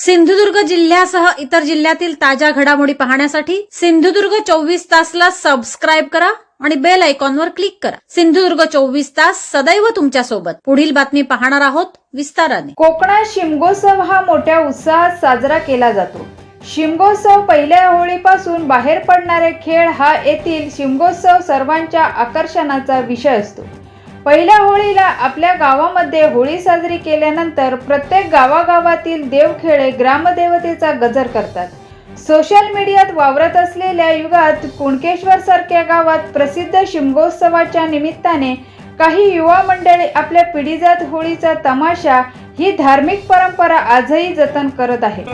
सिंधुदुर्ग जिल्ह्यासह इतर जिल्ह्यातील ताज्या घडामोडी पाहण्यासाठी सिंधुदुर्ग 24 तासला सबस्क्राइब करा आणि बेल आयकॉनवर क्लिक करा। सिंधुदुर्ग 24 तास सदैव तुमच्या सोबत। पुढील बातमी पाहणार आहोत विस्ताराने। कोकणात शिमगोत्सव हा मोठ्या उत्साहात साजरा केला जातो। शिमगोत्सव पहिल्या होळीपासून बाहेर पडणारे खेळ हा येथील शिमगोत्सव सर्वांच्या आकर्षणाचा विषय असतो। पहिल्या होळीला आपल्या गावामध्ये होळी साजरी केल्यानंतर प्रत्येक गावागावातील देवखेळे ग्रामदेवतेचा गजर करतात। सोशल मीडियात वावरत असलेल्या युगात कुणकेश्वर सारख्या गावात प्रसिद्ध शिमगोत्सवाच्या निमित्ताने काही युवा मंडळी आपल्या पिढीजात होळीचा तमाशा ही धार्मिक परंपरा आजही जतन करत आहेत।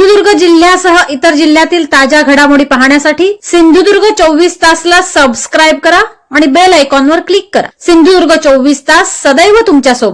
सिंधुदुर्ग जिल्ह्यासह इतर जिल्ह्यातील ताज्या घडामोडी पाहण्यासाठी सिंधुदुर्ग 24 तासला सबस्क्राइब करा आणि बेल आयकॉनवर क्लिक करा। सिंधुदुर्ग 24 तास सदैव तुमच्या सोबत।